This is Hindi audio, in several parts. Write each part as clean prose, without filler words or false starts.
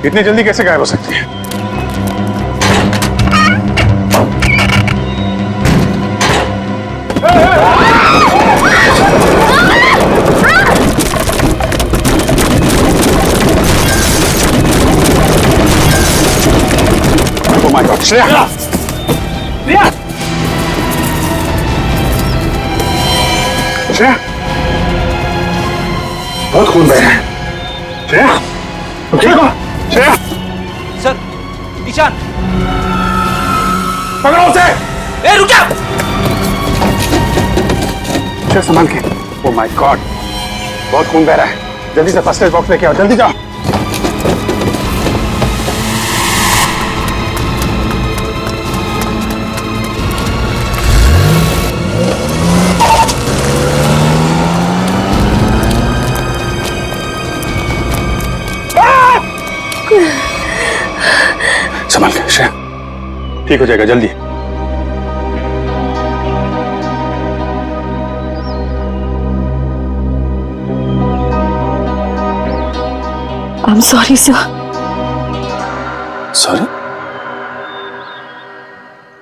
इतनी जल्दी कैसे गायब हो सकती है? Oh my God, Shreya! Shreya! बहुत खून बह रहा है। श्रेया! तुम ठीक हो? श्रेया! सर, ईशान! पकड़ो उसे! ए, रुक जा! श्रेया, संभाल के। Oh my God, बहुत खून बह रहा है। जल्दी से फर्स्ट एड बॉक्स लेके आओ, जल्दी जाओ। संभाल के श्रेया, ठीक हो जाएगा जल्दी। I'm sorry, sir. Sorry?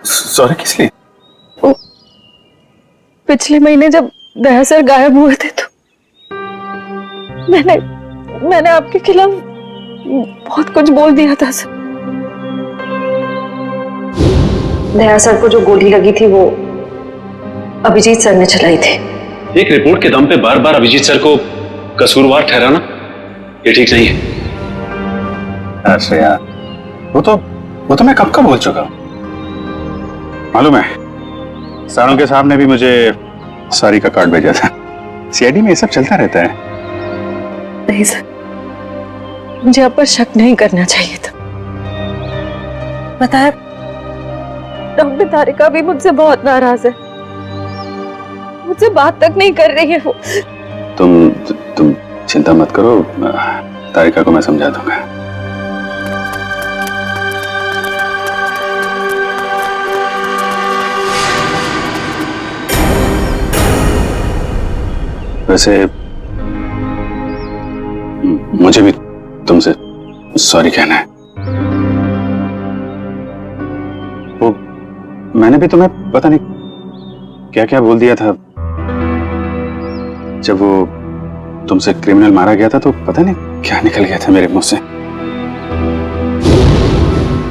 Sorry किस लिए? पिछले महीने जब दया सर गायब हुए थे तो मैंने आपके खिलाफ बहुत कुछ बोल दिया था सर। दया सर को जो गोली लगी थी वो अभिजीत सर ने चलाई थी। एक रिपोर्ट के दम पे बार बार अभिजीत सर को कसूरवार ठहराना ये ठीक नहीं है। अरे यार, वो तो मैं कब का बोल चुका हूं। मालूम है, सारों के साहब ने भी मुझे सॉरी का कार्ड भेजा था। सीआईडी में ये सब चलता रहता है। नहीं सर, मुझे आप पर शक नहीं करना चाहिए था। बताया, डॉक्टर तारिका भी मुझसे बहुत नाराज है। मुझसे बात तक नहीं कर रही है वो। तुम चिंता मत करो, तारिका को मैं समझा दूंगा। वैसे मुझे भी तुमसे सॉरी कहना है। वो मैंने भी तुम्हें पता नहीं क्या क्या बोल दिया था। जब वो तुमसे क्रिमिनल मारा गया था तो पता नहीं क्या निकल गया था मेरे मुंह से।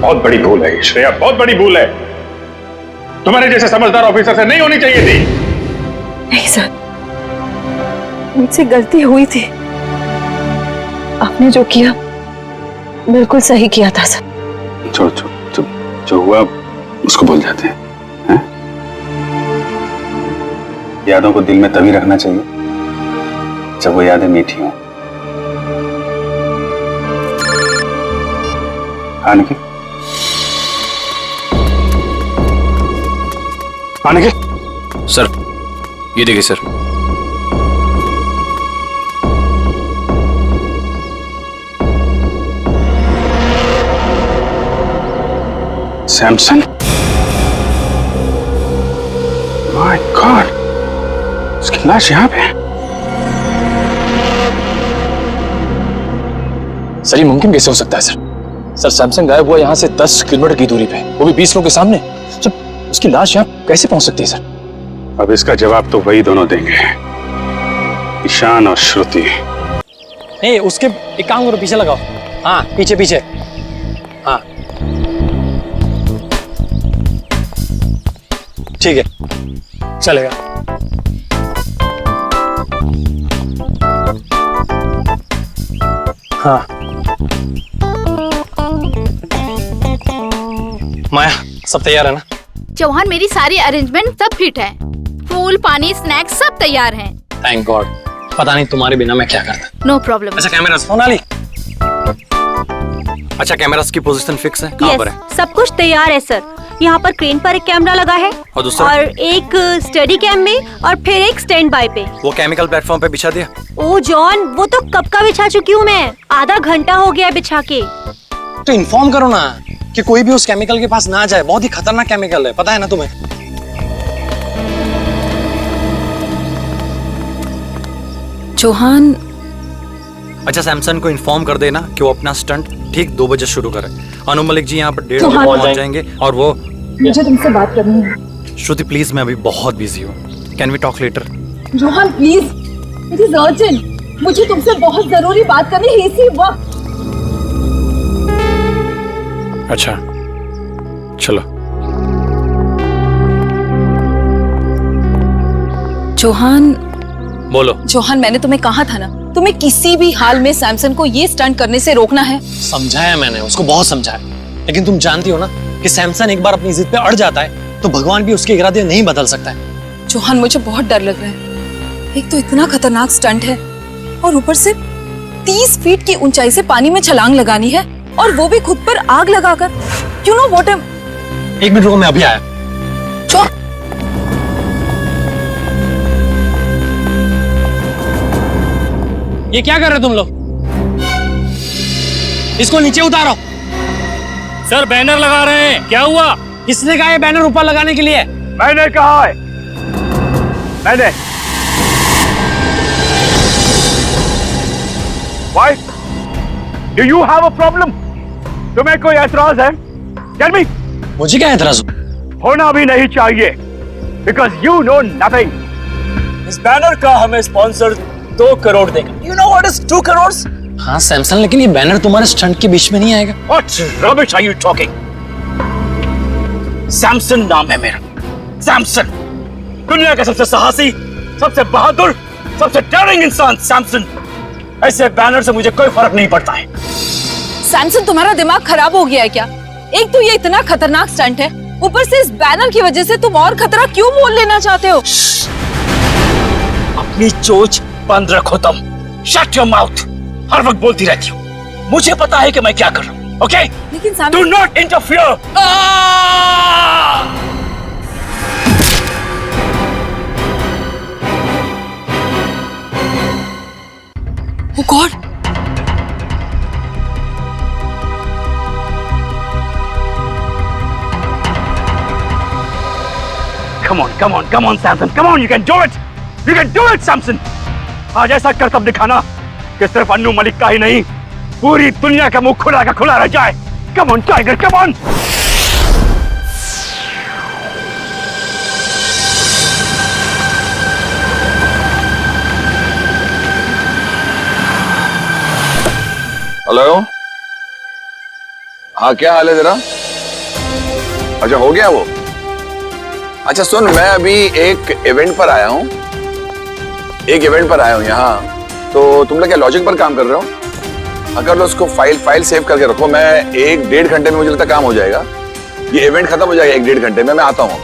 बहुत बड़ी भूल है श्रेया, बहुत बड़ी भूल है। तुम्हारे जैसे समझदार ऑफिसर से नहीं होनी चाहिए थी। नहीं सर, मुझसे गलती हुई थी। आपने जो किया बिल्कुल सही किया था सर। छोड़ो, जो हुआ उसको भूल जाते हैं। यादों को दिल में तभी रखना चाहिए जब वो यादें मीठी हों। हाँ निखिल, हाँ निखिल। सर, ये देखिए सर। सैमसन? माय गॉड, उसकी लाश यहाँ पे है। सर, ये मुमकिन कैसे हो सकता है सर? सर, सैमसंग गायब हुआ यहाँ से 10 किलोमीटर की दूरी पे, वो भी 20 लोगों के सामने। सर, उसकी लाश यहाँ कैसे पहुंच सकती है सर? अब इसका जवाब तो वही दोनों देंगे, ईशान और श्रुति। नहीं, उसके एक काम करो, पीछे लगाओ। हाँ, पीछे पीछे। हाँ ठीक है, चलेगा। हाँ माया, सब तैयार है ना? चौहान, मेरी सारी अरेंजमेंट सब फिट है। फूल, पानी, स्नैक्स सब तैयार हैं। Thank God. पता नहीं तुम्हारे बिना मैं क्या करता। No problem. अच्छा, कैमरास सोनाली। अच्छा, कैमरास की पोजीशन फिक्स है? कहाँ पर है? सब कुछ तैयार है सर। यहाँ पर क्रेन पर एक कैमरा लगा है और दूसरा? और एक स्टडी कैम में और फिर एक स्टैंड बाय पे। वो केमिकल प्लेटफॉर्म पे बिछा दिया? ओ जॉन, वो तो कब का बिछा चुकी हूँ मैं। आधा घंटा हो गया बिछा के। तो इन्फॉर्म करो ना कि कोई भी उस केमिकल के पास ना जाए। बहुत ही खतरनाक केमिकल है, पता है ना तुम्हें? चौहान, अच्छा सैमसन को इन्फॉर्म कर देना कि वो अपना स्टंट ठीक 2 बजे शुरू करे। अनु मलिक जी यहाँ पर 1:30 बजे पहुंच जाएंगे और वो मुझे तुमसे बात करनी है। श्रुति प्लीज, मैं अभी बहुत बिजी हूँ, can we talk later? Rohan please, it is urgent, मुझे तुमसे बहुत जरूरी बात करनी है इसी वक्त। अच्छा चलो। जोहान, बोलो। जोहान, मैंने तुम्हें कहा था ना, तुम्हें किसी भी हाल में सैमसन को ये स्टंट करने से रोकना है। समझाया मैंने उसको, बहुत समझाया, लेकिन तुम जानती हो ना कि सैमसन एक बार अपनी जिद पे अड़ जाता है तो भगवान भी उसके इरादे नहीं बदल सकता है। जोहान, मुझे बहुत डर लग रहा है। एक तो इतना खतरनाक स्टंट है और ऊपर से 30 फीट की ऊंचाई से पानी में छलांग लगानी है और वो भी खुद पर आग लगाकर। You know what? 1 मिनट रुको, मैं अभी आया। ये क्या कर रहे हो तुम लोग? इसको नीचे उतारो। सर बैनर लगा रहे हैं, क्या हुआ? किसने कहा ये बैनर ऊपर लगाने के लिए? मैंने कहा है, मैंने। Why? Do you have a problem? तुम्हें कोई ऐतराज है? Tell me. मुझे क्या ऐतराज? होना भी नहीं चाहिए, because you know nothing. इस बैनर का हमें स्पॉन्सर 2 करोड़ देगा। You know what is 2 crores? हाँ सैमसन, लेकिन ये बैनर तुम्हारे स्टंट के बीच में नहीं आएगा। What rubbish are you talking? Samson नाम है मेरा, सैमसन। दुनिया का सबसे साहसी, सबसे बहादुर, सबसे डेयरिंग इंसान सैमसन। ऐसे बैनर से मुझे कोई फर्क नहीं पड़ता है। सैमसन, तुम्हारा दिमाग खराब हो गया है क्या? एक तो ये इतना खतरनाक स्टंट है, ऊपर से इस बैनर की वजह से तुम और खतरा क्यों मोल लेना चाहते हो? अपनी चोच बंद रखो तुम। Shut your mouth. हर वक्त बोलती रहती हो। मुझे पता है कि मैं क्या कर रहा हूँ, ओके? लेकिन do not interfere. Oh God! Come on, come on, come on, Samson. Come on, you can do it. You can do it, Samson. आज ऐसा करतब दिखाना कि सिर्फ अन्नू मलिक का ही नहीं, पूरी दुनिया का मुंह खुला का खुला रह जाए। Come on, Tiger, come on. Hello, हाँ क्या हाल है तेरा? अच्छा हो गया वो? अच्छा सुन, मैं अभी एक इवेंट पर आया हूँ, यहाँ। तो तुम लोग क्या लॉजिक पर काम कर रहे हो? अगर लो उसको फाइल सेव करके रखो, मैं 1-1.5 घंटे में मुझे लगता काम हो जाएगा। ये इवेंट खत्म हो जाएगा 1-1.5 घंटे में, मैं आता हूँ।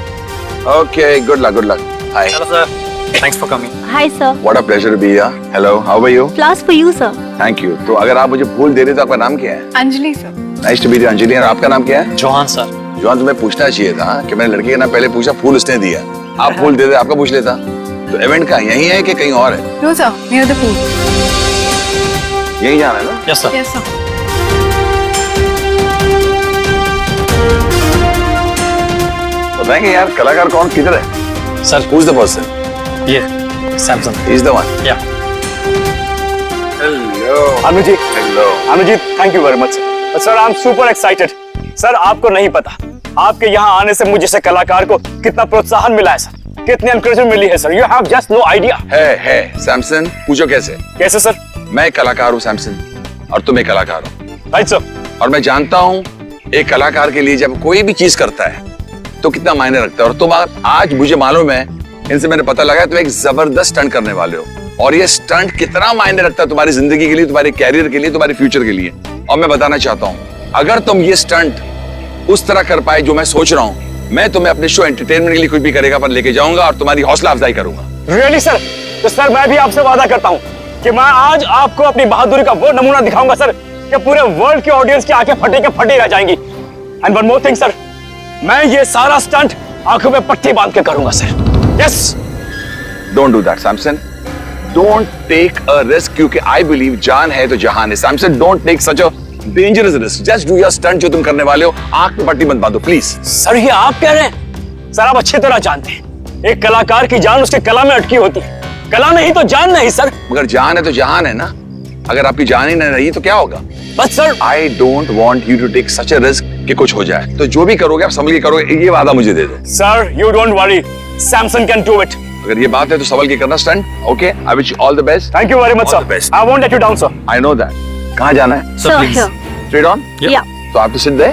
Okay, good luck. हाय। चलो sir, thanks for coming. Hi sir. What a pleasure be here. Hello, how are you? Flowers for you sir. Thank you. तो अगर आप मुझे फूल दे रहे तो आपका नाम क्या है? Anjali sir. Nice to meet you Anjali. और आपका नाम क्या है? Johan sir. जोहान, तुम्हें पूछना चाहिए था कि मैंने लड़की का नाम पहले पूछा, फूल उसने दिया। आप फूल दे दे, आपका पूछ लेता। तो इवेंट का यही है कि कहीं और है? No sir, near the pool. यही जाना है ना? Yes sir. Yes sir. बताएंगे यार कलाकार कौन किधर है? Sir Who's the person? ये सैमसन। He's the one. या Hello. Anu ji, Hello. Anu ji, thank you very much sir. I am super excited sir. आपको नहीं पता, आपके यहाँ आने से मुझे जैसे कलाकार को कितना प्रोत्साहन मिला है सर, कितनी एनकरेजमेंट मिली है sir. You have just no idea. Hey Samson, पूछो कैसे? कैसे सर? मैं एक कलाकार हूँ सैमसन, और तुम एक कलाकार हो। Right sir. और मैं जानता हूँ एक कलाकार के लिए जब कोई भी चीज करता है तो कितना मायने रखता है। और तुम आज मुझे मालूम है, इनसे मैंने पता लगा, तुम एक जबरदस्त स्टंट करने वाले हो। और ये स्टंट कितना मायने रखता है तुम्हारी जिंदगी के लिए, तुम्हारे कैरियर के लिए, तुम्हारे फ्यूचर के लिए। और मैं बताना चाहता हूँ, अगर तुम ये स्टंट उस तरह कर पाए जो मैं सोच रहा हूँ, मैं तुम्हें अपने शो एंटरटेनमेंट के लिए कुछ भी करेगा पर लेके जाऊंगा और तुम्हारी हौसला अफजाई करूंगा। Really sir? तो सर मैं भी आपसे वादा करता हूँ कि मैं आज आपको अपनी बहादुरी का वो नमूना दिखाऊंगा सर कि पूरे वर्ल्ड की ऑडियंस की आंखें फटी रह जाएंगी। And one more thing sir, मैं ये सारा स्टंट आंखों में पट्टी बांध के करूंगा sir. Yes. Don't do that Samson, don't take a risk, क्योंकि आई बिलीव जान है तो जहान है। Samson, don't take such a dangerous risk, just do your stunt जो तुम करने वाले हो। आंख में पट्टी मत बांधो प्लीज। सर ये आप कह रहे हैं? सर आप अच्छी तरह जानते हैं एक कलाकार की जान उसके कला में अटकी होती है, कला नहीं तो जान नहीं सर। मगर जान है तो जहान है ना। अगर आपकी जान ही नहीं रही तो क्या होगा? But sir, I don't want you to take such a risk कि कुछ हो जाए। तो जो भी करोगे आप संभल के करोगे, ये वादा मुझे दे दो। Sir you don't worry, Samson can do it. अगर ये बात है तो संभल के करना stunt. Okay, I wish you all the best. Thank you very much All the sir, best. I won't let you down sir. I know that. कहाँ जाना है? Sir here straight on? या तो आप तो सिद्ध है?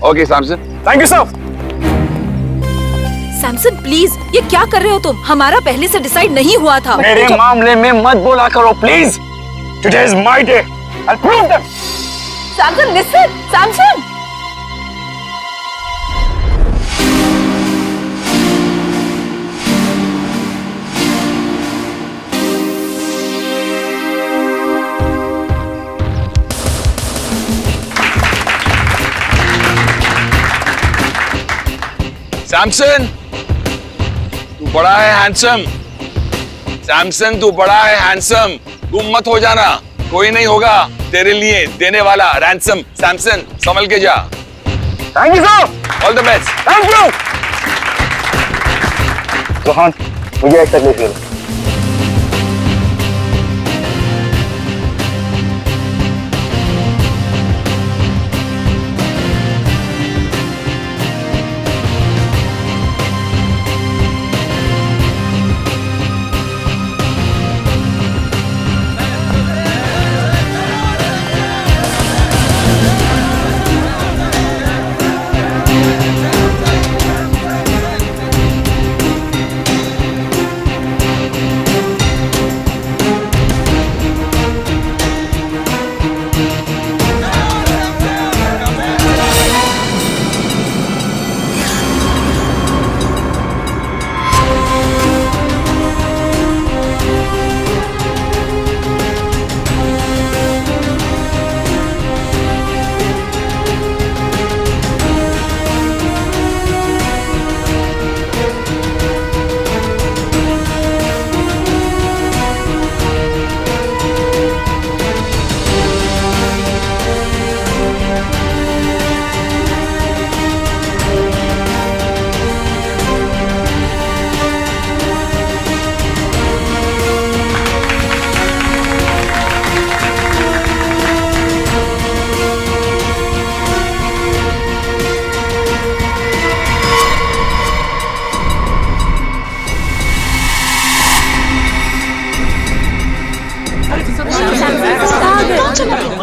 Okay Samson. Thank you sir. Samson please, ये क्या कर रहे हो तुम? हमारा पहले से डिसाइड नहीं हुआ था। मेरे मामले में मत बोला करो please. Today is my day, I prove that. Samson listen, Samson. Samson, तू बड़ा है हैंडसम। सैमसन तू बड़ा है हैंडसम, गुम मत हो जाना, कोई नहीं होगा तेरे लिए देने वाला रैंसम। सैमसन संभल के जा। Thank you sir, all the best. Thank you. Rohan, मुझे एक तकलीफ है।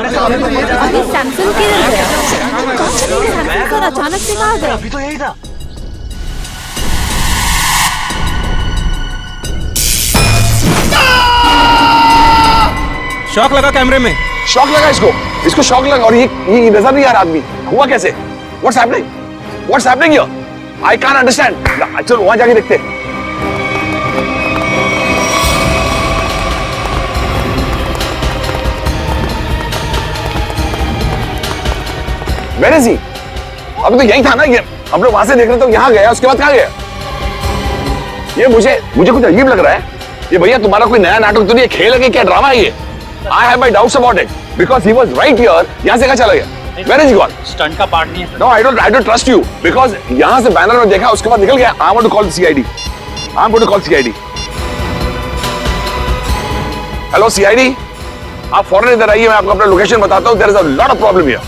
अभी सैमसन किधर गया? सैमसन सर अचानक से कहाँ गया? अभी तो यही था। शॉक लगा कैमरे में। शॉक लगा इसको शॉक लगा। और ये नजर नहीं आ रहा आदमी, हुआ कैसे? What's happening here? I can't understand. चलो वहां जाके देखते हैं। Where is he? अभी तो यही था ना, ये हम लोग वहां से देख रहे थे, यहाँ गया, उसके बाद कहाँ गया? ये मुझे कुछ अजीब लग रहा है। ये भैया तुम्हारा कोई नया नाटक तो नहीं है, खेल है कि क्या ड्रामा है ये? I have my doubts about it because he was right here. यहाँ से कहाँ चला गया? Where is he gone? Stunt का पार्ट नहीं है। No, I don't trust you because यहाँ से बैनर में देखा, उसके बाद निकल गया। I want to call the CID. I'm going to call CID. Hello CID, आप फौरन इधर आइए, मैं आपको अपना लोकेशन बताता हूँ। There is a lot of problem here.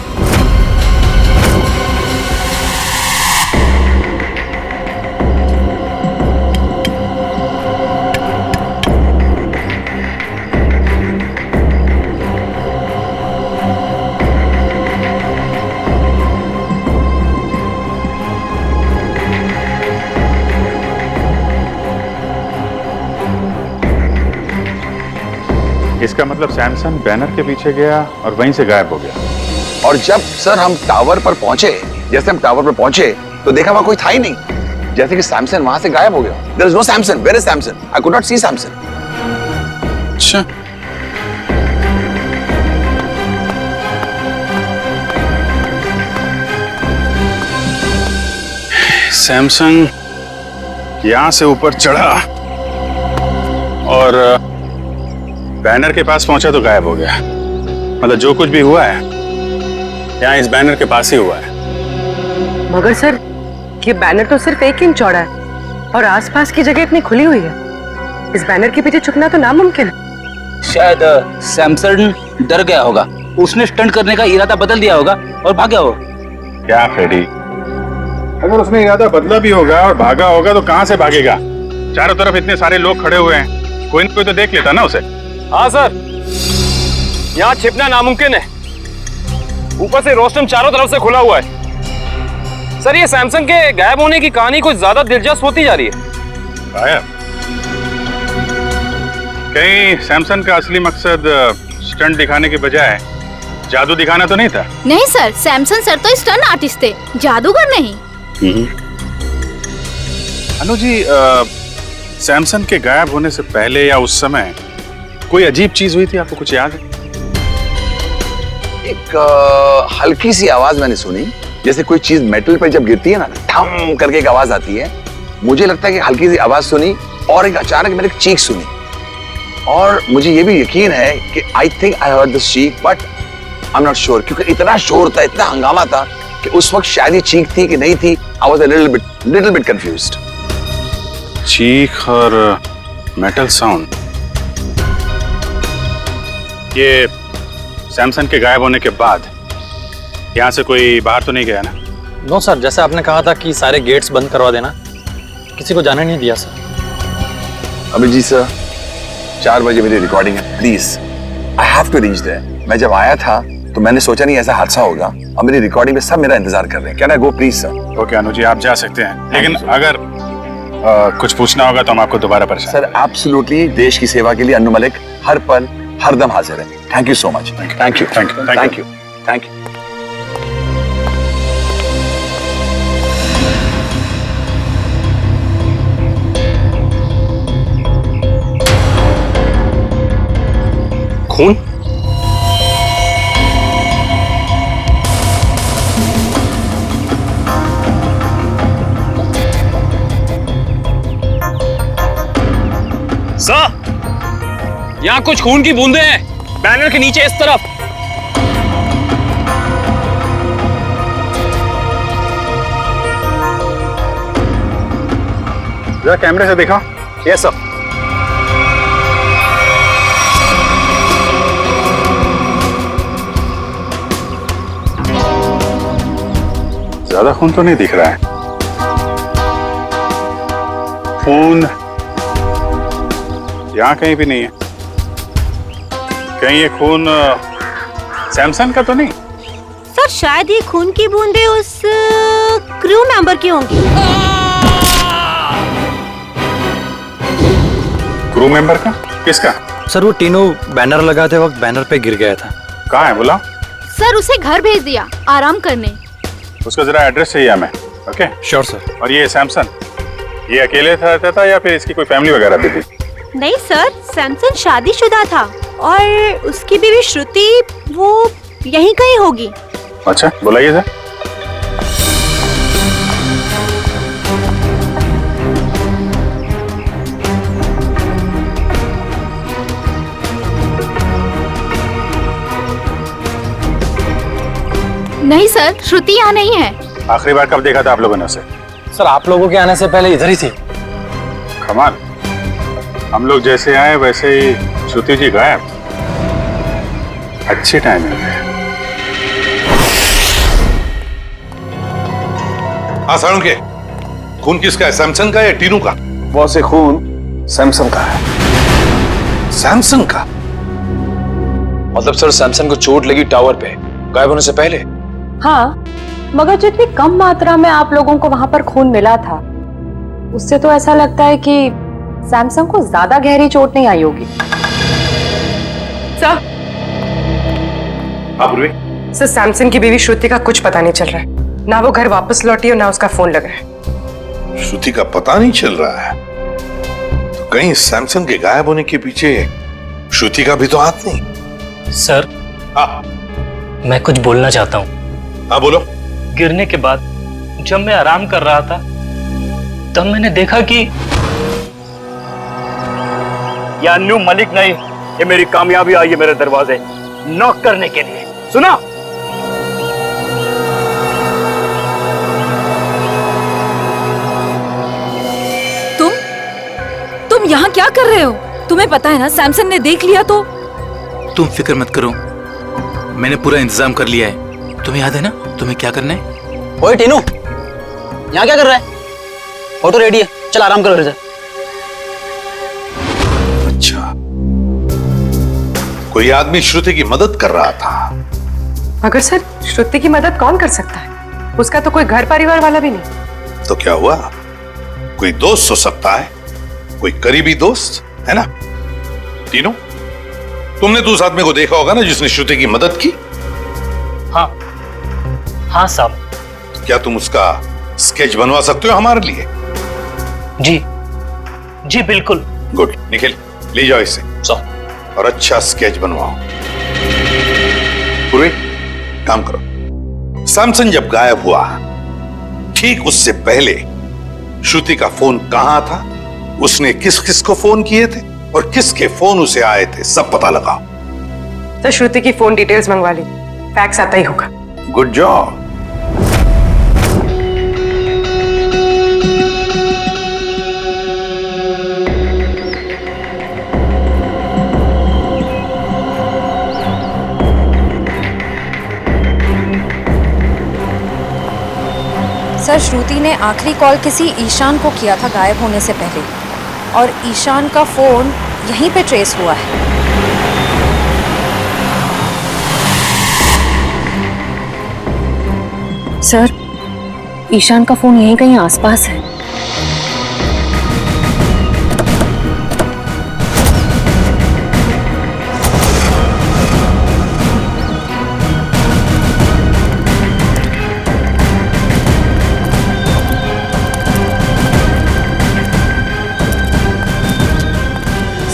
इसका मतलब सैमसन बैनर के पीछे गया और वहीं से गायब हो गया। और जब सर हम टावर पर पहुंचे, जैसे हम टावर पर पहुंचे तो देखा वहां कोई था ही नहीं, जैसे कि सैमसन वहां से गायब हो गया। There is no Samson. Where is Samson? I could not see Samson. अच्छा, सैमसंग यहां से ऊपर चढ़ा और बैनर के पास पहुंचा तो गायब हो गया। मतलब जो कुछ भी हुआ है यहाँ इस बैनर के पास ही हुआ है। मगर सर, ये बैनर तो सिर्फ 1 इंच चौड़ा है और आसपास की जगह इतनी खुली हुई है। इस बैनर के पीछे छुपना तो नामुमकिन है। शायद सैमसन डर गया होगा, उसने स्टंट करने का इरादा बदल दिया होगा और भाग गया होगा। क्या फ्रेडी, अगर उसने इरादा बदला भी होगा और भागा होगा तो कहां से भागेगा? चारों तरफ इतने सारे लोग खड़े हुए हैं, कोई न कोई तो देख लेता ना उसे। हाँ सर, यहाँ छिपना नामुमकिन है, ऊपर से रोस्टम चारों तरफ से खुला हुआ है। सर ये सैमसंग के गायब होने की कहानी कुछ ज्यादा दिलचस्प होती जा रही है। गायब? कहीं सैमसंग का असली मकसद स्टंट दिखाने के बजाय जादू दिखाना तो नहीं था? नहीं सर, सैमसन सर तो स्टंट आर्टिस्ट थे, जादूगर नहीं। अनु जी, सैमसंग के गायब होने से पहले या उस समय कोई अजीब चीज हुई थी, आपको कुछ याद है? एक हल्की सी आवाज मैंने सुनी, जैसे कोई चीज मेटल पे जब गिरती है ना, ठम करके एक आवाज आती है। मुझे लगता है कि हल्की सी आवाज सुनी और एक अचानक मैंने एक चीख सुनी, और मुझे ये भी यकीन है कि I think I heard this चीख, but I am not sure, क्योंकि इतना शोर था, इतना हंगामा था कि उस वक्त शायद ये चीख थी कि नहीं थी। I was a little bit confused. चीख और मेटल साउंड, ये सैमसंग के गायब होने के बाद यहाँ से कोई बाहर तो नहीं गया ना? नो सर, जैसे आपने कहा था कि सारे गेट्स बंद करवा देना, किसी को जाने नहीं दिया सर। अभिजीत सर, 4 बजे मेरी रिकॉर्डिंग है, please I have to reach there. मैं जब आया था तो मैंने सोचा नहीं ऐसा हादसा होगा, और मेरी रिकॉर्डिंग में सब मेरा इंतजार कर रहे हैं। Can I go please sir? Okay Anu ji, आप जा सकते हैं, लेकिन अगर कुछ पूछना होगा तो हम आपको दोबारा परेशान। सर एब्सोल्युटली, देश की सेवा के लिए अन्नू मलिक हर पल हर दम हाजिर है। Thank you so much. Thank you thank you thank you thank you. खून? सर, यहाँ कुछ खून की बूंदें हैं, बैनर के नीचे इस तरफ। जरा कैमरे से देखा। Yes sir. ज्यादा खून तो नहीं दिख रहा है। खून यहाँ कहीं भी नहीं है। कहीं ये खून सैमसंग का तो नहीं? सर शायद ये खून की बूंदें उस क्रू मेंबर की होंगी। क्रू मेंबर का? किसका? सर वो तीनों बैनर लगाते वक्त बैनर पे गिर गया था। कहाँ है बोला? सर उसे घर भेज दिया आराम करने। उसका जरा एड्रेस चाहिए हमें। Okay sure sir. और ये सैमसंग, ये अकेले रहता था या फिर इसकी कोई फैमिली वगैरह भी थी? नहीं सर, सैमसन शादीशुदा था और उसकी बीवी श्रुति वो यहीं कहीं होगी। अच्छा बुलाइए सर। नहीं सर, श्रुति यहाँ नहीं है। आखिरी बार कब देखा था आप लोगों ने उसे? सर आप लोगों के आने से पहले इधर ही थी। कमाल, हम लोग जैसे आए वैसे ही श्रुति जी गायब। अच्छी टाइमिंग है। हाँ सारुण के, खून किसका है, सैमसंग का या टीनू का? वो से खून सैमसंग का है। सैमसंग का? मतलब सर सैमसंग को चोट लगी टावर पे गायब होने से पहले? हाँ, मगर जितनी कम मात्रा में आप लोगों को वहां पर खून मिला था, उससे तो ऐसा लगता है कि सैमसंग को ज्यादा गहरी चोट नहीं आई होगी। सर, सर सैमसंग की बीवी श्रुति का कुछ पता नहीं चल रहा है। ना वो घर वापस लौटी और ना उसका फोन लग रहा है। श्रुति का पता नहीं चल रहा है, तो कहीं सैमसंग के गायब होने के पीछे श्रुति का भी तो हाथ नहीं। सर, हाँ मैं कुछ बोलना चाहता हूँ। हाँ बोलो। गिरने के बाद जब मैं आराम कर रहा था तब मैंने देखा कि या अन्नू मलिक नहीं, ये मेरी कामयाबी आई है मेरे दरवाजे नॉक करने के लिए। सुना? तुम यहाँ क्या कर रहे हो? तुम्हें पता है ना सैमसन ने देख लिया तो तुम फिक्र मत करो, मैंने पूरा इंतजाम कर लिया है। तुम्हें याद है ना तुम्हें क्या करना है? ओए टीनू, यहाँ क्या कर रहा है? ऑटो रेडी है, चल आराम करो घर से। अच्छा, कोई आदमी श्रुति की मदद कर रहा था। मगर सर, श्रुति की मदद कौन कर सकता है? उसका तो कोई घर परिवार वाला भी नहीं। तो क्या हुआ? कोई दोस्त हो सकता है, कोई करीबी दोस्त, है ना? तीनों, तुमने तो उस आदमी को देखा होगा ना जिसने श्रुति की मदद की? हाँ साहब। तो क्या तुम उसका स्केच बनवा सकते हो हमारे लिए? जी बिल्कुल। गुड, निखिल ले जाओ इसे और अच्छा स्केच बनवाओ। पूर्वी, काम करो। सैमसन जब गायब हुआ, ठीक उससे पहले श्रुति का फोन कहां था, उसने किस किस को फोन किए थे और किसके फोन उसे आए थे, सब पता लगाओ। तो श्रुति की फोन डिटेल्स मंगवा ली, फैक्स आता ही होगा। Good job. सर, श्रुति ने आखिरी कॉल किसी ईशान को किया था गायब होने से पहले, और ईशान का फोन यहीं पे ट्रेस हुआ है। सर, ईशान का फोन यहीं कहीं आसपास है।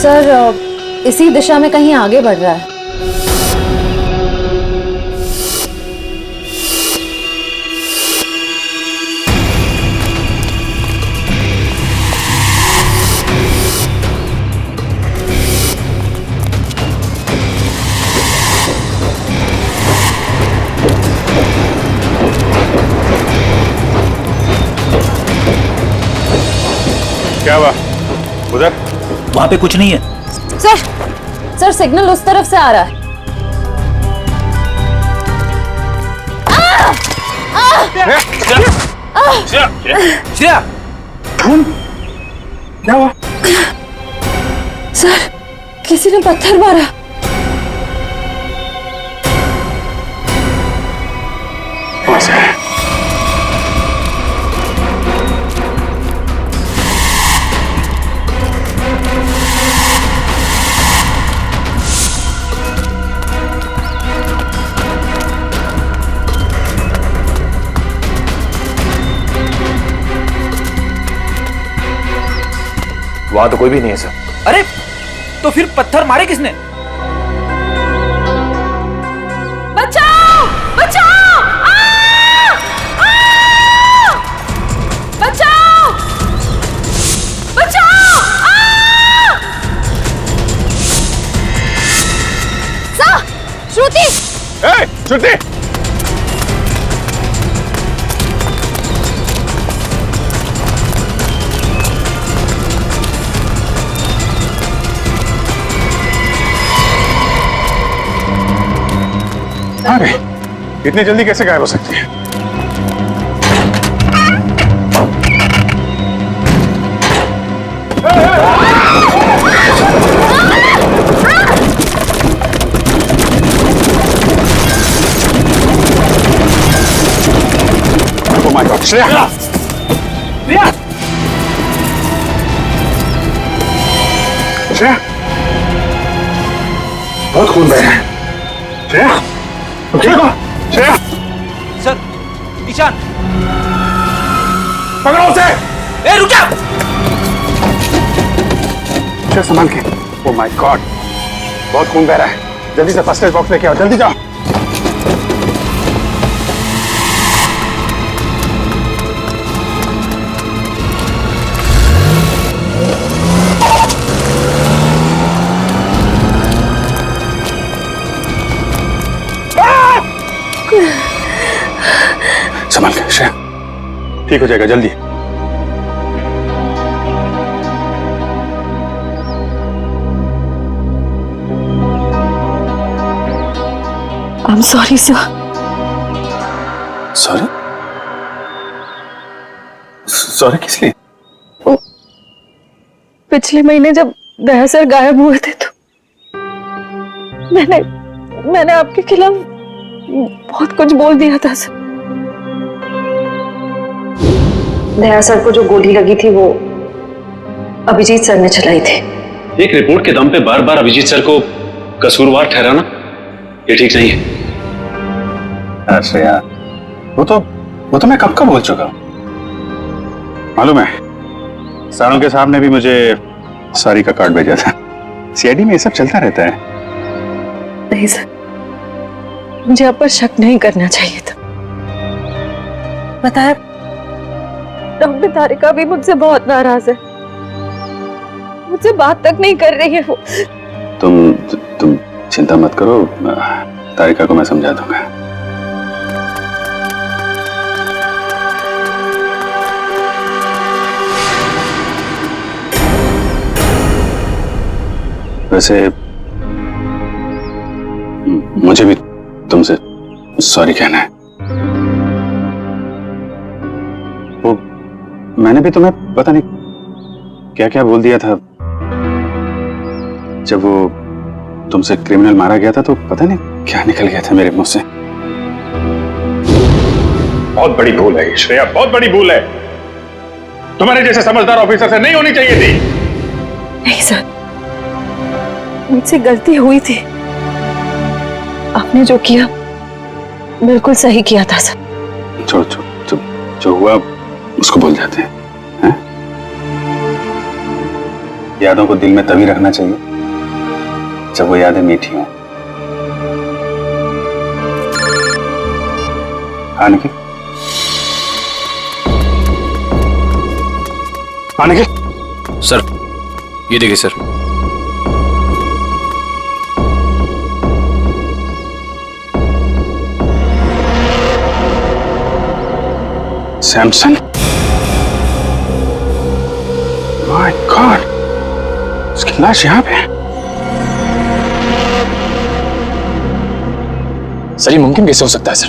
सर, इसी दिशा में कहीं आगे बढ़ रहा है। क्या हुआ उधर? वहां पे कुछ नहीं है। सर, सिग्नल उस तरफ से आ रहा है। श्रेया, क्या हुआ? सर, किसी ने पत्थर मारा। वहां तो कोई भी नहीं है सर। अरे तो फिर पत्थर मारे किसने? बचाओ! बचाओ! बचाओ! बचाओ! श्रुति! श्रुति! अरे इतनी जल्दी कैसे गायब हो सकती है? Oh my God, Shreya! Shreya! बहुत खून बह रहा है। श्रेया! ठीक हो? श्रेया! सर, ईशान! पकड़ो उसे! ए, रुक जा! श्रेया, संभाल के। Oh my God, बहुत खून बह रहा है। जल्दी से फर्स्ट एड बॉक्स लेके आओ, जल्दी जाओ। संभाल के श्रेया, ठीक हो जाएगा, जल्दी। I'm sorry, sir. Sorry? Sorry किस लिए? पिछले महीने जब दया सर गायब हुए थे तो मैंने आपके खिलाफ बहुत कुछ बोल दिया था सर। दया सर को जो गोली लगी थी वो अभिजीत सर ने चलाई थी। एक रिपोर्ट के दम पे बार बार अभिजीत सर को कसूरवार ठहराना ये ठीक नहीं है। श्रेया, वो तो मैं कब का बोल चुका हूं। मालूम है, सारों के साहब ने भी मुझे सारी का कार्ड भेजा था। सीआईडी में ये सब चलता रहता है। नहीं सर, मुझे आप पर शक नहीं करना चाहिए था। बताया, डॉक्टर तारिका भी मुझसे बहुत नाराज है, मुझसे बात तक नहीं कर रही है वो। तुम चिंता मत करो, तारिका को मैं समझा दूंगा। वैसे मुझे भी तुमसे सॉरी कहना है। वो मैंने भी तुम्हें पता नहीं क्या क्या बोल दिया था। जब वो तुमसे क्रिमिनल मारा गया था तो पता नहीं क्या निकल गया था मेरे मुंह से। बहुत बड़ी भूल है श्रेया, बहुत बड़ी भूल है। तुम्हारे जैसे समझदार ऑफिसर से नहीं होनी चाहिए थी। नहीं सर, मुझसे गलती हुई थी। आपने जो किया बिल्कुल सही किया था सर। छोड़ जो हुआ उसको भूल जाते हैं, हैं? यादों को दिल में तभी रखना चाहिए जब वो यादें मीठी हों। हाँ निखिल, हाँ निखिल। सर ये देखिए सर। सैमसन, माय गॉड, उसकी लाश यहां पे है। सर ये मुमकिन कैसे हो सकता है सर?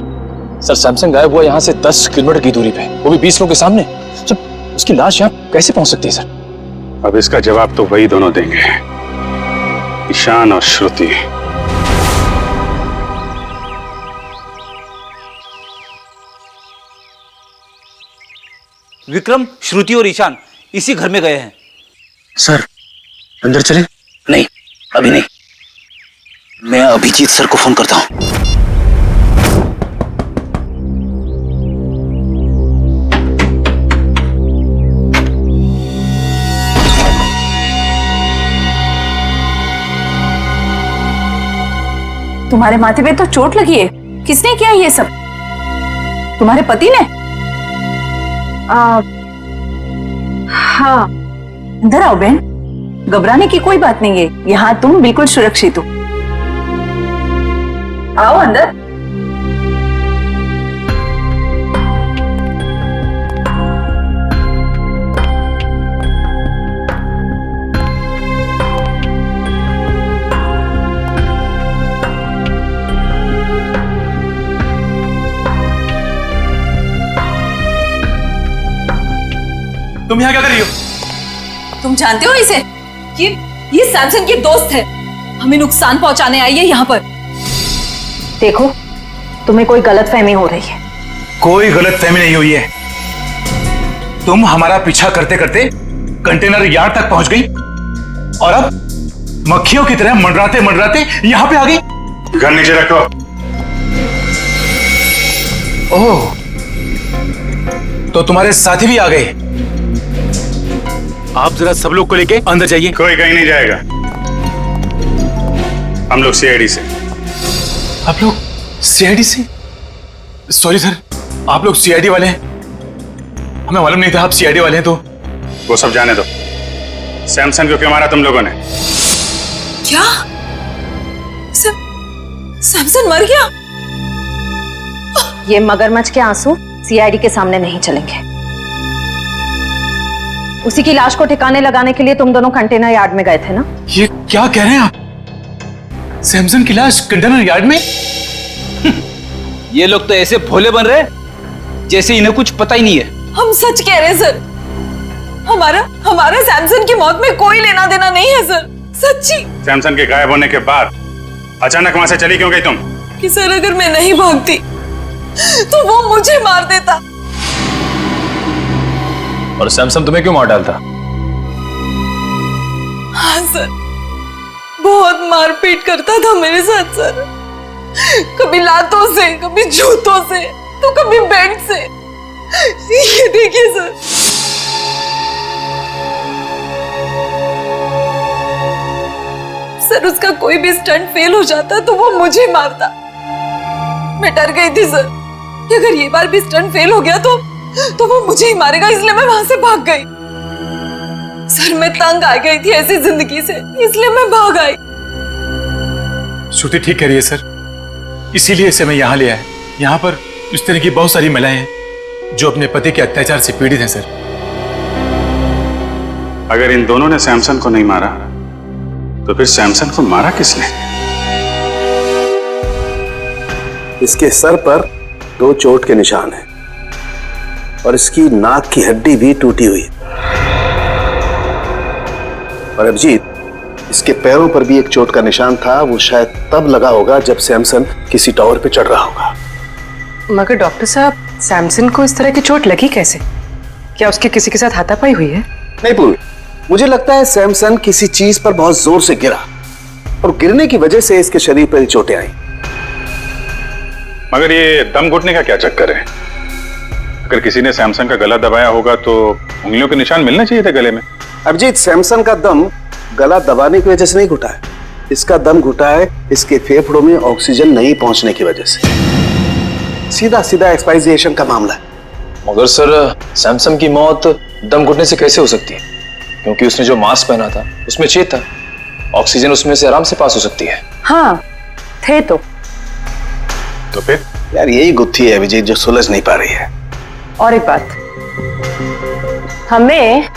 सर सैमसंग गायब हुआ यहाँ से 10 किलोमीटर की दूरी पे, वो भी 20 लोगों के सामने। सर उसकी लाश यहाँ कैसे पहुंच सकती है सर? अब इसका जवाब तो वही दोनों देंगे, ईशान और श्रुति। विक्रम, श्रुति और ईशान इसी घर में गए हैं। सर अंदर चले? नहीं, अभी नहीं। मैं अभिजीत सर को फोन करता हूं। तुम्हारे माथे पे तो चोट लगी है, किसने किया ये सब? तुम्हारे पति ने? हाँ, अंदर आओ बहन, घबराने की कोई बात नहीं है, यहाँ तुम बिल्कुल सुरक्षित हो। आओ अंदर। तुम यहाँ क्या कर रही हो? तुम जानते हो इसे? ये सैमसन की दोस्त है, हमें नुकसान पहुंचाने आई है यहाँ पर। देखो, तुम्हें कोई गलतफहमी हो रही है। कोई गलतफहमी नहीं हुई है। तुम हमारा पीछा करते करते कंटेनर यार्ड तक पहुंच गई और अब मक्खियों की तरह मंडराते मंडराते यहाँ पे आ गई। गन नीचे रखो। ओह, तो तुम्हारे साथी भी आ गए। आप जरा सब लोग को लेके अंदर जाइए। कोई कहीं नहीं जाएगा, हम लोग सीआईडी से। आप लोग सीआईडी से? सॉरी सर, आप लोग सीआईडी वाले हैं? हमें मालूम नहीं था आप सीआईडी वाले हैं। तो वो सब जाने दो। सैमसन को क्यों मारा तुम लोगों ने? क्या? सैमसन मर गया? ये मगरमच्छ के आंसू सीआईडी के सामने नहीं चलेंगे। उसी की लाश को ठिकाने लगाने के लिए तुम दोनों कंटेनर यार्ड में गए थे ना? ये क्या कह रहे हैं आप? सैमसन की लाश कंटेनर यार्ड में? ये लोग तो ऐसे भोले बन रहे जैसे इन्हें कुछ पता ही नहीं है। हम सच कह रहे हैं सर, हमारा सैमसन की मौत में कोई लेना देना नहीं है सर, सच्ची। सैमसन के गायब होने के बाद अचानक वहां से चली क्यों गई तुम? कि सर अगर मैं नहीं भागती तो वो मुझे मार देता। और सैमसन तुम्हें क्यों मार डालता? हाँ सर, बहुत मारपीट करता था मेरे साथ सर, कभी लातों से, कभी जूतों से, तो कभी बेल्ट से। ये देखिए सर। सर उसका कोई भी स्टंट फेल हो जाता तो वो मुझे मारता। मैं डर गई थी सर कि अगर ये बार भी स्टंट फेल हो गया तो वो मुझे ही मारेगा, इसलिए मैं वहां से भाग गई। सर मैं तंग आ गई थी ऐसी जिंदगी से, इसलिए मैं भाग आई। श्रुति ठीक कह रही है सर, इसीलिए इसे मैं यहाँ ले आया। यहाँ पर इस तरह की बहुत सारी महिलाएं हैं जो अपने पति के अत्याचार से पीड़ित हैं सर। अगर इन दोनों ने सैमसन को नहीं मारा तो फिर सैमसन को मारा किसने? इसके सर पर 2 चोट के निशान हैं और इसकी नाक की हड्डी भी टूटी हुई है। और अभिजीत, इसके पैरों पर भी एक चोट का निशान था, वो शायद तब लगा होगा जब सैमसन किसी टावर पे चढ़ रहा होगा। मगर डॉक्टर साहब, सैमसन को इस तरह की चोट लगी कैसे? क्या उसके किसी के साथ हाथापाई हुई है? नहीं पूर्वी, मुझे लगता है सैमसन किसी चीज पर बहुत जोर से गिरा और गिरने की वजह से इसके शरीर पर चोटें आई। मगर ये दम घुटने का क्या चक्कर है? अगर किसी ने सैमसन का गला दबाया होगा तो उंगलियों के निशान मिलने चाहिए थे गले में। अभिजीत, सैमसन का दम गला दबाने की वजह से नहीं घुटा है, इसका दम घुटा है इसके फेफड़ों में ऑक्सीजन नहीं पहुंचने की वजह से। सीधा सीधा एक्सपायरिएशन का मामला है। मगर सर, सैमसन की मौत दम घुटने से कैसे हो सकती है? क्योंकि उसने जो मास्क पहना था उसमें छेद था, ऑक्सीजन उसमें से आराम से पास हो सकती है। हाँ थे तो फिर यार यही गुत्थी है अभिजीत जो सुलझ नहीं पा रही है। और एक बात, हमें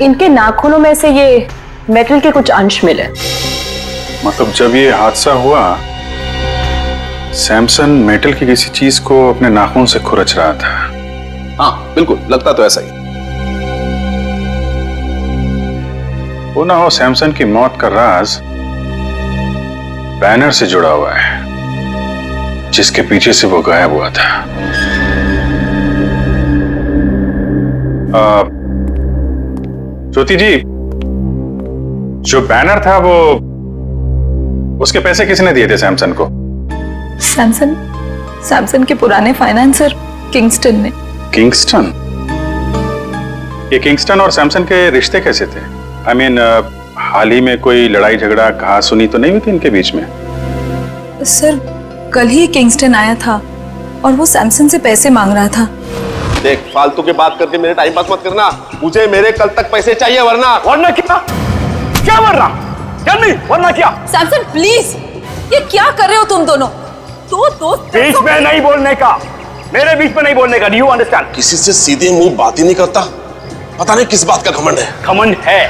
इनके नाखूनों में से ये मेटल के कुछ अंश मिले। मतलब जब ये हादसा हुआ सैमसन मेटल की किसी चीज को अपने नाखून से खुरच रहा था। हाँ बिल्कुल, लगता तो ऐसा ही। वो ना हो सैमसन की मौत का राज बैनर से जुड़ा हुआ है जिसके पीछे से वो गायब हुआ था। ज्योति जी, जो बैनर था वो उसके पैसे किसने दिए थे सैमसन को? सैमसन के पुराने फाइनेंसर किंगस्टन ने। किंगस्टन? ये किंगस्टन और सैमसन के रिश्ते कैसे थे? I mean, हाल ही में कोई लड़ाई झगड़ा कहा सुनी तो नहीं हुई थी इनके बीच में? सर कल ही किंगस्टन आया था और वो सैमसन से पैसे मांग रहा था। देख, फालतू की बात करके मेरे टाइम पास मत करना, मुझे मेरे कल तक पैसे चाहिए, वरना क्या वरना? वरना क्या? सैमसन प्लीज, ये क्या कर रहे हो तुम दोनों? दो दोस्त बीच में नहीं बोलने का, मेरे बीच में नहीं बोलने का। Do you understand? किसी से सीधे मुंह बात ही नहीं करता, पता नहीं किस बात का घमंड है। घमंड है,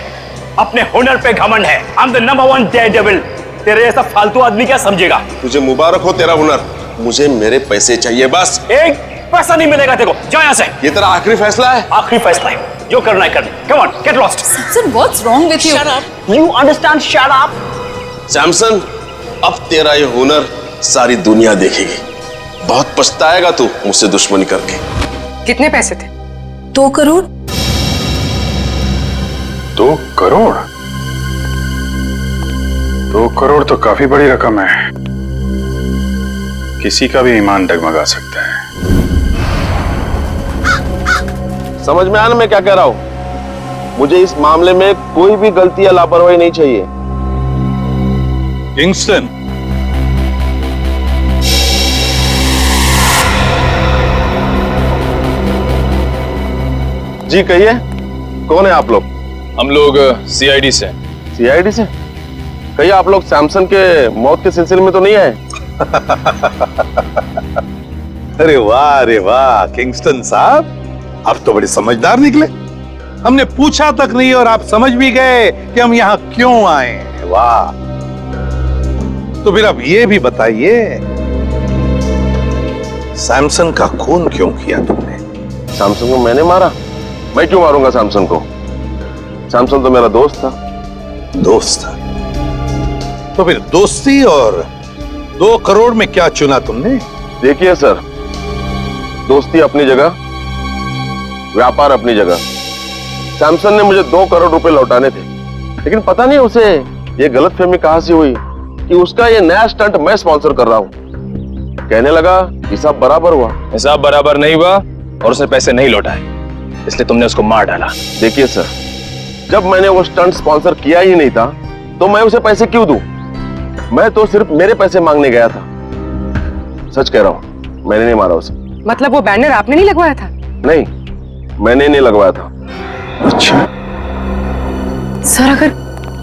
अपने हुनर पे घमंड है। I am the number 1 Daredevil. तेरे जैसा फालतू आदमी क्या समझेगा? तुझे मुबारक हो तेरा हुनर, मुझे मेरे पैसे चाहिए बस। एक पैसा नहीं मिलेगा तेरे को, जा यहाँ से। ये तेरा आखिरी फैसला है? आखिरी फैसला है, जो करना है कर। Come on, get lost. Samson, what's wrong with you? Shut up, you understand? Shut up. Samson, अब तेरा ये हुनर सारी दुनिया देखेगी, बहुत पछताएगा तू मुझसे दुश्मनी करके। कितने पैसे थे? 2 करोड़। 2 करोड़? 2 करोड़ तो काफी बड़ी रकम है, किसी का भी ईमान डगमगा सकता है। समझ में आया ना मैं क्या कह रहा हूं? मुझे इस मामले में कोई भी गलती या लापरवाही नहीं चाहिए। किंगस्टन, जी कहिए, कौन है आप लोग? हम लोग सीआईडी से। सीआईडी से? कहिए, आप लोग सैमसन के मौत के सिलसिले में तो नहीं आए? अरे वाह किंगस्टन साहब, आप तो बड़े समझदार निकले। हमने पूछा तक नहीं और आप समझ भी गए कि हम यहाँ क्यों आए। वाह। तो फिर अब ये भी बताइए सैमसन का खून क्यों किया तुमने? सैमसन को मैंने मारा? मैं क्यों मारूंगा सैमसन को? सैमसन तो मेरा दोस्त था। दोस्त था? तो फिर दोस्ती और 2 करोड़ में क्या चुना तुमने? देखिए सर, दोस्ती अपनी जगह, व्यापार अपनी जगह। सैमसन ने मुझे 2 करोड़ रुपए लौटाने थे, लेकिन पता नहीं उसे ये गलतफहमी कहां से हुई कि उसका ये नया स्टंट मैं स्पॉन्सर कर रहा हूं। कहने लगा हिसाब बराबर हुआ। हिसाब बराबर नहीं हुआ और उसने पैसे नहीं लौटाए, इसलिए तुमने उसको मार डाला। देखिए सर, जब मैंने वो स्टंट स्पॉन्सर किया ही नहीं था तो मैं उसे पैसे क्यों दूं? मैं तो सिर्फ मेरे पैसे मांगने गया था। सच कह रहा हूं, मैंने नहीं मारा उसे। मतलब वो बैनर आपने नहीं लगवाया था? नहीं, मैंने नहीं लगवाया था। अच्छा सर, अगर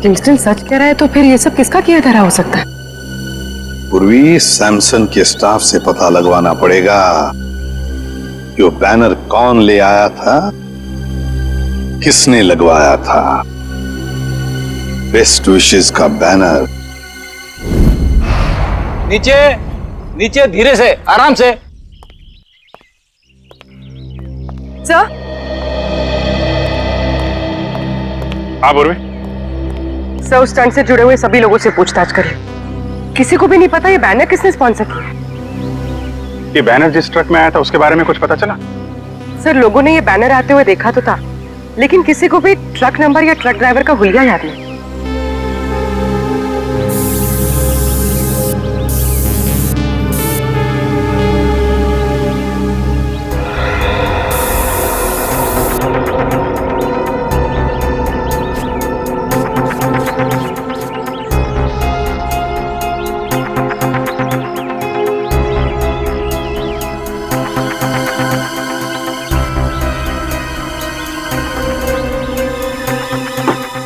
किंगस्टन सच कह रहा है तो फिर ये सब किसका किया धरा हो सकता है? पूर्वी, सैमसन के स्टाफ से पता लगवाना पड़ेगा कि वो बैनर कौन ले आया था, किसने लगवाया था। बेस्ट विशेस का बैनर। नीचे नीचे, धीरे से, आराम से। सर, हाँ पूर्वी। सर, उस स्टंट से जुड़े हुए सभी लोगों से पूछताछ करिए। किसी को भी नहीं पता ये बैनर किसने स्पॉन्सर किया। ये बैनर जिस ट्रक में आया था उसके बारे में कुछ पता चला? सर, लोगों ने ये बैनर आते हुए देखा तो था, लेकिन किसी को भी ट्रक नंबर या ट्रक ड्राइवर का हुलिया याद नहीं।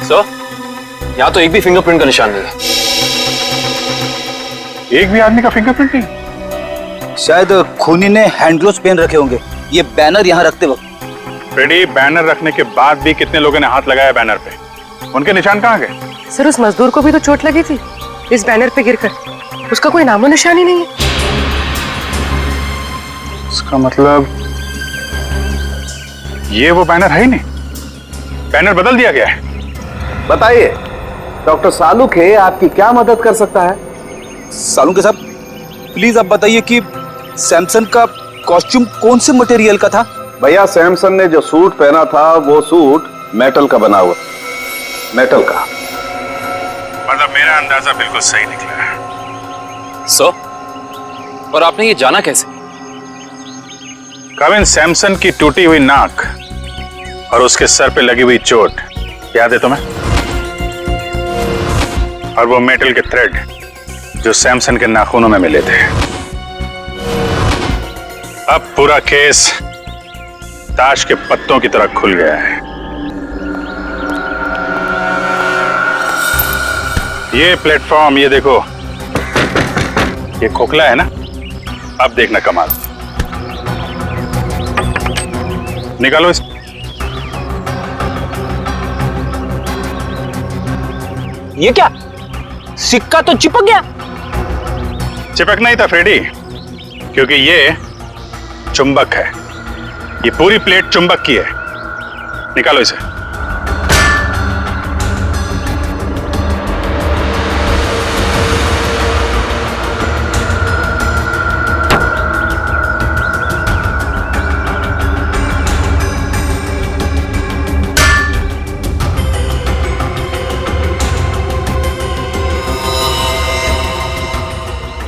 सर, यहाँ तो एक भी फिंगरप्रिंट का निशान नहीं है। एक भी आदमी का फिंगरप्रिंट नहीं? शायद खूनी ने हैंड ग्लोव्स पहन रखे होंगे ये बैनर यहाँ रखते वक्त। फ्रेडी, बैनर रखने के बाद भी कितने लोगों ने हाथ लगाया बैनर पे? उनके निशान कहाँ गए? सर, उस मजदूर को भी तो चोट लगी थी इस बैनर पे गिरकर। उसका कोई नामो निशान ही नहीं है। इसका मतलब ये वो बैनर है ही नहीं, बैनर बदल दिया गया है। बताइए, डॉक्टर सालुखे आपकी क्या मदद कर सकता है? सालुखे साहब, प्लीज आप बताइए कि सैमसन का कॉस्ट्यूम कौन से मटेरियल का था? भैया, सैमसन ने जो सूट पहना था वो सूट मेटल का बना हुआ। मेटल का। मतलब मेरा अंदाजा बिल्कुल सही निकला है। सर, और आपने ये जाना कैसे? कविन, सैमसन की टूटी हुई नाक और उसके सर पे लगी हुई चोट याद है तुम्हें? और वो मेटल के थ्रेड जो सैमसन के नाखूनों में मिले थे। अब पूरा केस ताश के पत्तों की तरह खुल गया है। ये प्लेटफॉर्म, ये देखो, ये खोखला है ना? अब देखना कमाल। निकालो इस। ये क्या? सिक्का तो चिपक गया। चिपकना ही था फ्रेडी, क्योंकि ये चुंबक है। ये पूरी प्लेट चुंबक की है। निकालो इसे।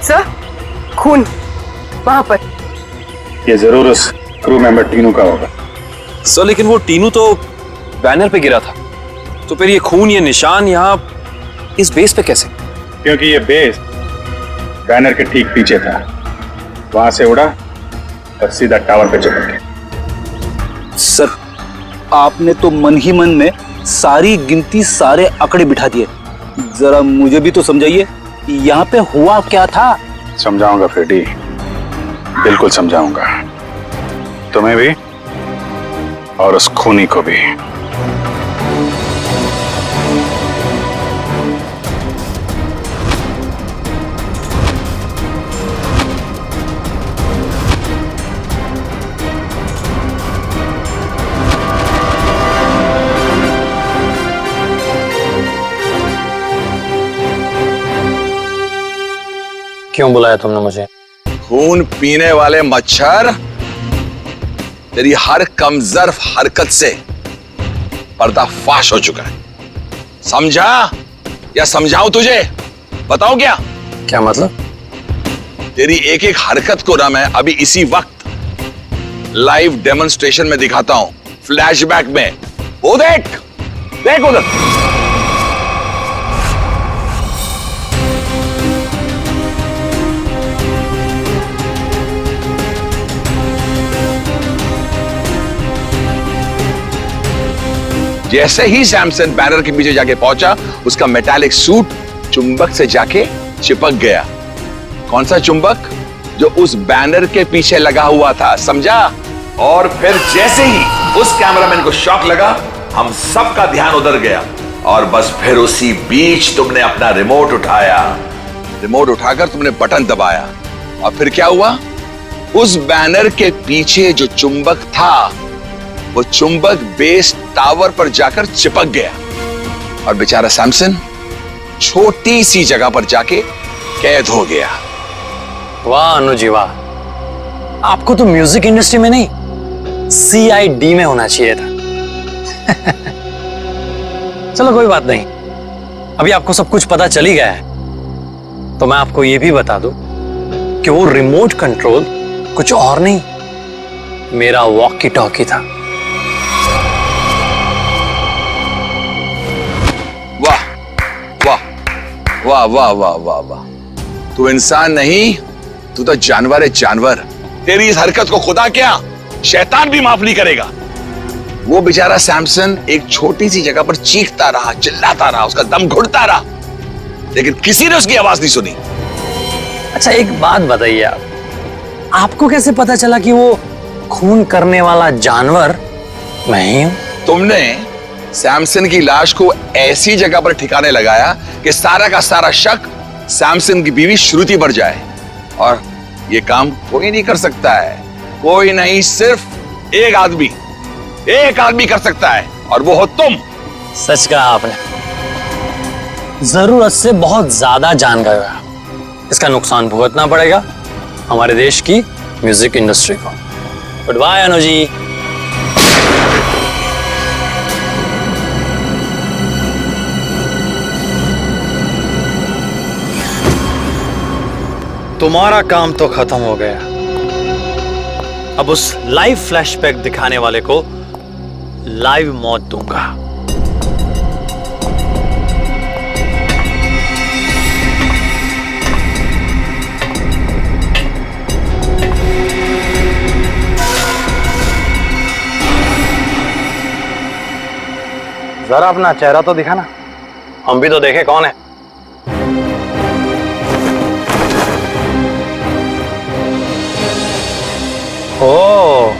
सर, खून वहां पर। ये जरूर उस क्रू मेंबर टीनू का होगा। सर, लेकिन वो टीनू तो बैनर पे गिरा था, तो फिर ये खून, ये निशान यहाँ इस बेस पे कैसे? क्योंकि ये बेस बैनर के ठीक पीछे था। वहां से उड़ा और सीधा टावर पे चिपक गया। सर, आपने तो मन ही मन में सारी गिनती, सारे आंकड़े बिठा दिए। जरा मुझे भी तो समझाइए, यहाँ पे हुआ क्या था? समझाऊंगा फ्रेडी, बिल्कुल समझाऊंगा। तुम्हें भी और उस खूनी को भी। क्यों बुलाया तुमने मुझे? खून पीने वाले मच्छर, तेरी हर कमजोर हरकत से पर्दाफाश हो चुका है। समझा या समझाऊं तुझे? बताओ क्या? क्या मतलब? तेरी एक एक हरकत को ना मैं अभी इसी वक्त लाइव डेमोन्स्ट्रेशन में दिखाता हूं, फ्लैशबैक में। वो देख, देख उधर। जैसे ही सैमसन बैनर के पीछे जाके पहुंचा, उसका मेटालिक सूट चुंबक से जाके चिपक गया। कौन सा चुंबक? जो उस बैनर के पीछे लगा हुआ था, समझा? और फिर जैसे ही उस कैमरामैन को शॉक लगा, हम सबका ध्यान उधर गया और बस फिर उसी बीच तुमने अपना रिमोट उठाया। रिमोट उठाकर तुमने बटन दबाया और फिर क्या हुआ? उस बैनर के पीछे जो चुंबक था, वो चुंबक बेस टावर पर जाकर चिपक गया और बेचारा सैमसन छोटी सी जगह पर जाके कैद हो गया। वाह अनुजी वाह, आपको तो म्यूजिक इंडस्ट्री में नहीं, CID में होना चाहिए था। चलो कोई बात नहीं, अभी आपको सब कुछ पता चल ही गया है, तो मैं आपको यह भी बता दूं कि वो रिमोट कंट्रोल कुछ और नहीं, मेरा वॉकी टॉकी था। वाह वाह वाह वाह वाह वाह वाह, तू इंसान नहीं, तू तो जानवर है, जानवर। तेरी इस हरकत को खुदा क्या, शैतान भी माफ नहीं करेगा। वो बेचारा सैमसन एक छोटी सी जगह पर चीखता रहा, चिल्लाता रहा, उसका दम घुटता रहा, लेकिन किसी ने उसकी आवाज नहीं सुनी। अच्छा एक बात बताइए, आपको कैसे पता चला कि वो खून करने वाला जानवर मैं ही हूं? तुमने सैमसन की लाश को ऐसी जगह पर ठिकाने लगाया कि सारा का सारा शक सैमसन की बीवी श्रुति पर जाए, और ये काम कोई नहीं कर सकता है, कोई नहीं, सिर्फ एक आदमी कर सकता है, और वो हो तुम। सच कहा आपने, जरूरत से बहुत ज्यादा जान गए हो। इसका नुकसान भुगतना पड़ेगा हमारे देश की म्यूजिक इंडस्ट्री को। Good bye Anuji. तुम्हारा काम तो खत्म हो गया, अब उस लाइव फ्लैशबैक दिखाने वाले को लाइव मौत दूंगा। जरा अपना चेहरा तो दिखाना, हम भी तो देखे कौन है। ओ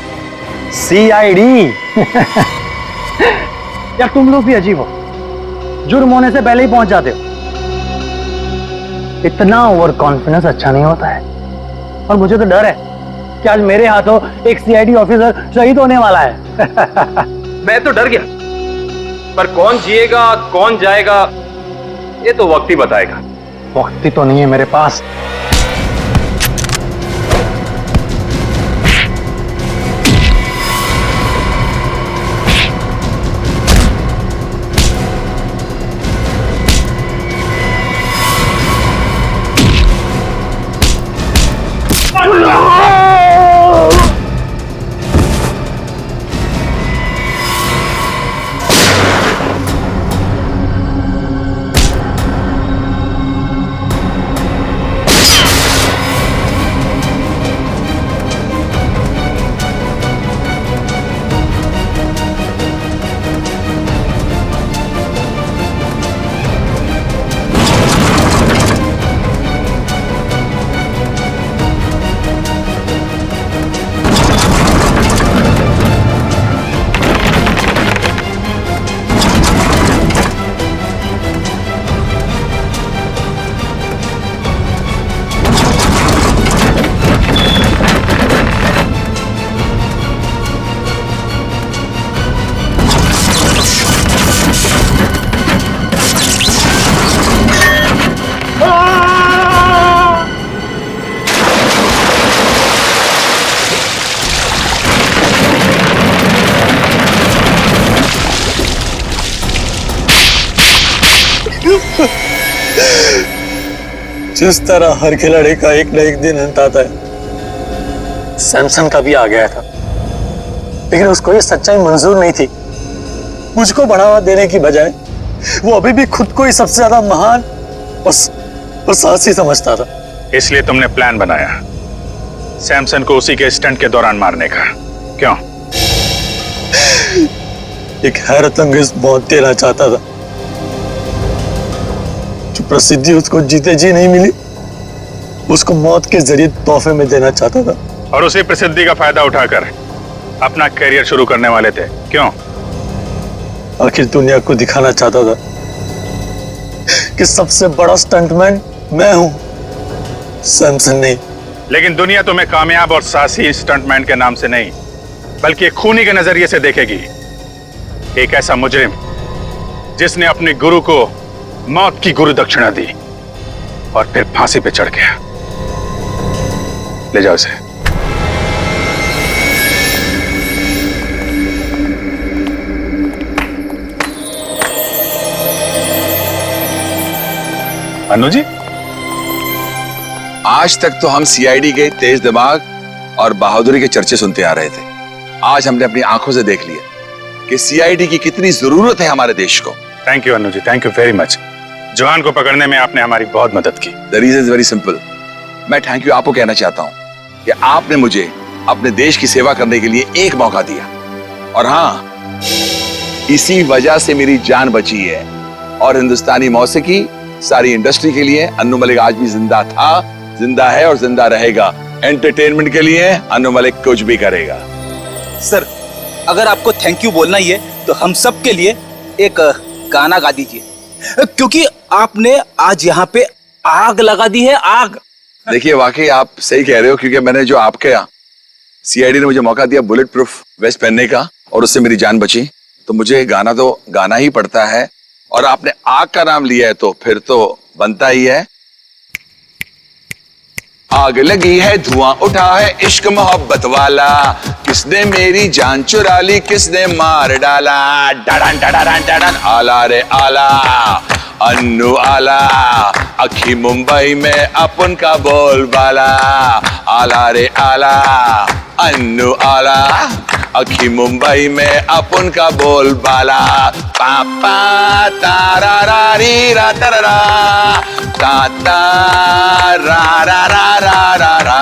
CID। यार तुम लोग भी अजीब हो, जुर्म होने से पहले ही पहुंच जाते हो। इतना ओवर कॉन्फिडेंस अच्छा नहीं होता है, और मुझे तो डर है कि आज मेरे हाथों एक CID ऑफिसर शहीद होने वाला है। मैं तो डर गया, पर कौन जिएगा कौन जाएगा ये तो वक्त ही बताएगा। वक्त ही तो नहीं है मेरे पास। जिस तरह हर खिलाड़ी का एक न एक दिन अंत आता है, सैमसन का भी आ गया था। लेकिन उसको ये सच्चाई मंजूर नहीं थी। मुझको बढ़ावा देने की बजाय वो अभी भी खुद को ही सबसे ज्यादा महान और साहसी समझता था। इसलिए तुमने प्लान बनाया सैमसन को उसी के स्टंट के दौरान मारने का, क्यों? एक हैरत अंगेज मौत देना चाहता था। जो प्रसिद्धि उसको जीते जी नहीं मिली, उसको मौत के जरिए तोहफे में देना चाहता था। और उसी प्रसिद्धि का फायदा उठाकर अपना करियर शुरू करने वाले थे, क्यों? आखिर दुनिया को दिखाना चाहता था कि सबसे बड़ा स्टंटमैन मैं हूं, सैमसन नहीं। लेकिन दुनिया तुम्हें कामयाब और साहसी स्टंटमैन के नाम से नहीं, बल्कि एक खूनी के नजरिए से देखेगी। एक ऐसा मुजरिम जिसने अपने गुरु को मौत की गुरु दक्षिणा दी और फिर फांसी पे चढ़ गया। ले जाओ इसे। अनु जी, आज तक तो हम सीआईडी के तेज दिमाग और बहादुरी के चर्चे सुनते आ रहे थे। आज हमने अपनी आंखों से देख लिया कि सीआईडी की कितनी जरूरत है हमारे देश को। Thank you Anu ji, thank you very much. जवान को पकड़ने में आपने हमारी बहुत मदद की। The reason is very simple. मैं थैंक यू आपको कहना चाहता हूं कि आपने मुझे अपने देश की सेवा करने के लिए एक मौका दिया, और हाँ, इसी वजह से मेरी जान बची है। और हिंदुस्तानी मौसीकी, सारी इंडस्ट्री के लिए अन्नू मलिक आज भी जिंदा था, जिंदा है और जिंदा रहेगा। एंटरटेनमेंट के लिए अन्नू मलिक कुछ भी करेगा। सर, अगर आपको थैंक यू बोलना ही है तो हम सब के लिए एक गाना गा दीजिए, क्योंकि आपने आज यहाँ पे आग लगा दी है, आग। देखिए, वाकई आप सही कह रहे हो, क्योंकि मैंने जो आपके सीआईडी ने मुझे मौका दिया बुलेट प्रूफ वेस्ट पहनने का और उससे मेरी जान बची, तो मुझे गाना तो गाना ही पड़ता है। और आपने आग का नाम लिया है तो फिर तो बनता ही है। आग लगी है, धुआं उठा है, इश्क मोहब्बत वाला, किसने मेरी जान चुरा ली, किसने मार डाला। डडन डडन डडन, आला रे आला, अन्नू आला, अखी मुंबई में अपन का बोलबाला। आला रे आला, अन्नू आला, अखी मुंबई में अपन का बोलबाला। पापा तारा रा री रा तारा रा, ता ता रा रा रा रा रा रा।